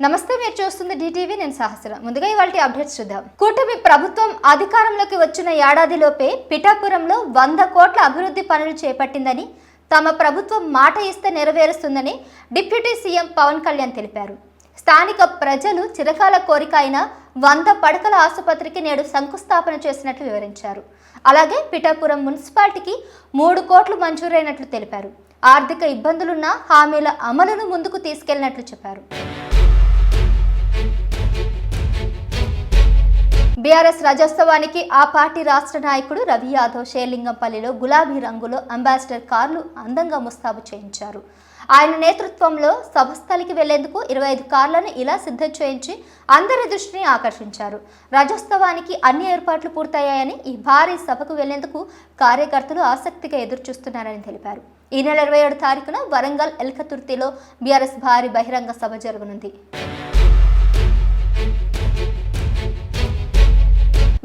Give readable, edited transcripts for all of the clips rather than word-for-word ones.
నమస్తే, మీరు చూస్తుంది DTV. నేను సహస్ర. ముందుగా ఇవాల్టి అప్డేట్స్ చూద్దాం. కూటమి ప్రభుత్వం అధికారంలోకి వచ్చిన ఏడాదిలోపే పిఠాపురంలో 100 కోట్ల అభివృద్ధి పనులు చేపట్టిందని, తమ ప్రభుత్వం మాట ఇస్తే నెరవేరుస్తుందని డిప్యూటీ సీఎం పవన్ కళ్యాణ్ తెలిపారు. స్థానిక ప్రజలు చిరకాల కోరిక అయిన 100 పడకల ఆసుపత్రికి నేడు శంకుస్థాపన చేసినట్లు వివరించారు. అలాగే పిఠాపురం మున్సిపాలిటీకి 3 కోట్లు మంజూరైనట్లు తెలిపారు. ఆర్థిక ఇబ్బందులున్న హామీల అమలును ముందుకు తీసుకెళ్లినట్లు చెప్పారు. బీఆర్ఎస్ రాజ్యోత్సవానికి ఆ పార్టీ రాష్ట్ర నాయకుడు రవి యాదవ్ షేర్లింగంపల్లిలో గులాబీ రంగులో అంబాసిడర్ కార్లు అందంగా ముస్తాబు చేయించారు. ఆయన నేతృత్వంలో సభస్థలికి వెళ్లేందుకు 25 కార్లను ఇలా సిద్ధం చేయించి అందరి దృష్టిని ఆకర్షించారు. రాజ్యోత్సవానికి అన్ని ఏర్పాట్లు పూర్తయ్యాయని, ఈ భారీ సభకు వెళ్లేందుకు కార్యకర్తలు ఆసక్తిగా ఎదురుచూస్తున్నారని తెలిపారు. ఈ నెల 27 తారీఖున వరంగల్ ఎల్కతుర్తిలో బీఆర్ఎస్ భారీ బహిరంగ సభ జరగనుంది.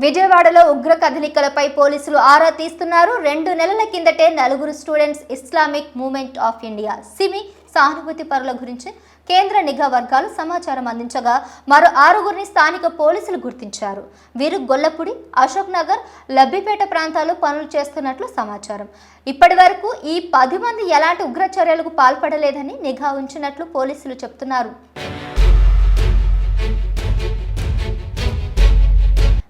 విజయవాడలో ఉగ్ర కదలికలపై పోలీసులు ఆరా తీస్తున్నారు. 2 నెలల కిందటే 4 Students Islamic Movement of India SIMI సానుభూతి పరుల గురించి కేంద్ర నిఘా వర్గాలు సమాచారం అందించగా మరో 6గురిని స్థానిక పోలీసులు గుర్తించారు. వీరు గొల్లపూడి, అశోక్ నగర్, లబ్బిపేట ప్రాంతాల్లో పనులు చేస్తున్నట్లు సమాచారం. ఇప్పటి వరకు ఈ 10 మంది ఎలాంటి ఉగ్ర చర్యలకు పాల్పడలేదని నిఘా ఉంచినట్లు పోలీసులు చెబుతున్నారు.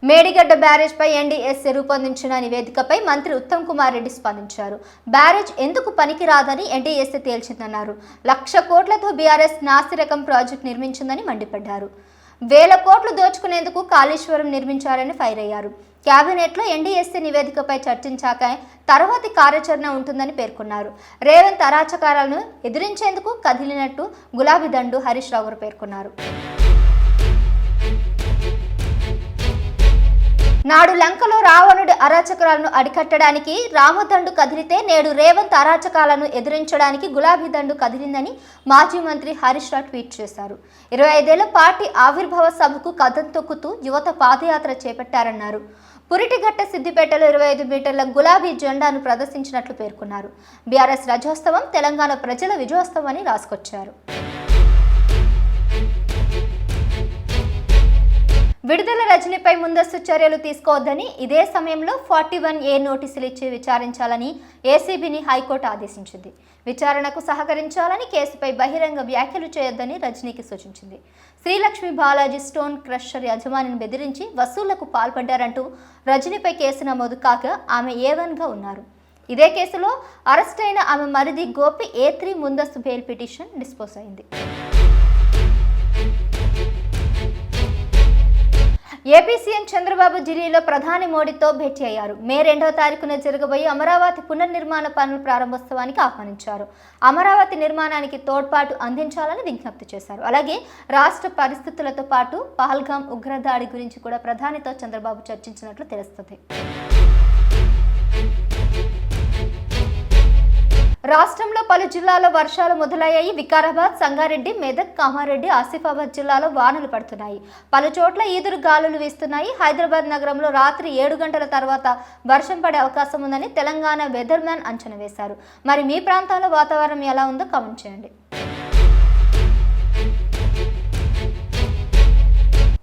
మేడిగడ్డ బ్యారేజ్పై NDSA రూపొందించిన నివేదికపై మంత్రి ఉత్తమ్ కుమార్ రెడ్డి స్పందించారు. బ్యారేజ్ ఎందుకు పనికిరాదని NDSA తేల్చిందన్నారు. 1,00,000 కోట్లతో బీఆర్ఎస్ నాసిరకం ప్రాజెక్టు నిర్మించిందని మండిపడ్డారు. 1,000 కోట్లు దోచుకునేందుకు కాళేశ్వరం నిర్మించారని ఫైర్ అయ్యారు. కేబినెట్లో NDSA నివేదికపై చర్చించాక తర్వాతి కార్యాచరణ ఉంటుందని పేర్కొన్నారు. రేవంత్ అరాచకాలను ఎదిరించేందుకు కదిలినట్టు గులాబీ దండు హరీష్ రావు పేర్కొన్నారు. నాడు లంకలో రావణుడి అరాచకాలను అరికట్టడానికి రామదండు కదిలితే నేడు రేవంత్ అరాచకాలను ఎదిరించడానికి గులాబీ దండు కదిలిందని మాజీ మంత్రి హరీష్ రావు ట్వీట్ చేశారు. 25 ఏళ్ల పార్టీ ఆవిర్భావ సభకు కదం తొక్కుతూ యువత పాదయాత్ర చేపట్టారన్నారు. పురిటిగట్ట సిద్దిపేటలో 25 మీటర్ల గులాబీ జెండాను ప్రదర్శించినట్లు పేర్కొన్నారు. బీఆర్ఎస్ రాజ్యోత్సవం తెలంగాణ ప్రజల విజయోత్సవం అని రాసుకొచ్చారు. విడుదల రజనీపై ముందస్తు చర్యలు తీసుకోవద్దని, ఇదే సమయంలో 41A నోటీసులు ఇచ్చి విచారించాలని ACBని హైకోర్టు ఆదేశించింది. విచారణకు సహకరించాలని, కేసుపై బహిరంగ వ్యాఖ్యలు చేయొద్దని రజనీకి సూచించింది. శ్రీలక్ష్మి బాలాజీ స్టోన్ క్రషర్ యజమానిని బెదిరించి వసూళ్లకు పాల్పడ్డారంటూ రజనీపై కేసు నమోదు కాక ఆమె A1గా ఉన్నారు. ఇదే కేసులో అరెస్ట్ అయిన ఆమె మరిది గోపి A3 ముందస్తు బెయిల్ పిటిషన్ డిస్పోజ్ అయింది. ఏపీ సీఎం చంద్రబాబు ఢిల్లీలో ప్రధాని మోడీతో భేటీ అయ్యారు. మే 2వ తారీఖున జరగబోయే అమరావతి పునర్నిర్మాణ పనుల ప్రారంభోత్సవానికి ఆహ్వానించారు. అమరావతి నిర్మాణానికి తోడ్పాటు అందించాలని విజ్ఞప్తి చేశారు. అలాగే రాష్ట్ర పరిస్థితులతో పాటు పహల్గాం ఉగ్రదాడి గురించి కూడా ప్రధానితో చంద్రబాబు చర్చించినట్లు తెలుస్తుంది. రాష్ట్రంలో పలు జిల్లాల్లో వర్షాలు మొదలయ్యాయి. వికారాబాద్, సంగారెడ్డి, మెదక్, కామారెడ్డి, ఆసిఫాబాద్ జిల్లాలో వానలు పడుతున్నాయి. పలు చోట్ల ఈదురు గాలులు వీస్తున్నాయి. హైదరాబాద్ నగరంలో రాత్రి 7 గంటల తర్వాత వర్షం పడే అవకాశం ఉందని తెలంగాణ వెదర్ మ్యాన్ అంచనా వేశారు. మరి మీ ప్రాంతాల్లో వాతావరణం ఎలా ఉందో కామెంట్ చేయండి.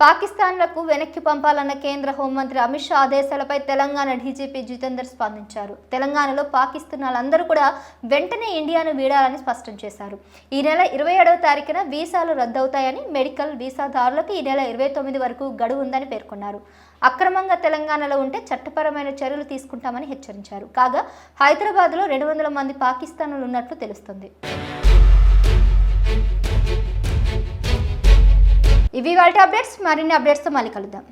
పాకిస్తాన్లకు వెనక్కి పంపాలన్న కేంద్ర హోంమంత్రి అమిత్ షా ఆదేశాలపై తెలంగాణ డీజీపీ జితేందర్ స్పందించారు. తెలంగాణలో పాకిస్తాన్లందరూ కూడా వెంటనే ఇండియాను వీడాలని స్పష్టం చేశారు. ఈ నెల 27వ తారీఖున వీసాలు రద్దవుతాయని, మెడికల్ వీసాదారులకు ఈ నెల 29 వరకు గడువు ఉందని పేర్కొన్నారు. అక్రమంగా తెలంగాణలో ఉంటే చట్టపరమైన చర్యలు తీసుకుంటామని హెచ్చరించారు. కాగా హైదరాబాద్లో 200 మంది పాకిస్తాన్లు ఉన్నట్లు తెలుస్తుంది. ఇవి వాటి అప్డేట్స్. మరిన్ని అప్డేట్స్తో మళ్ళీ కలుద్దాం.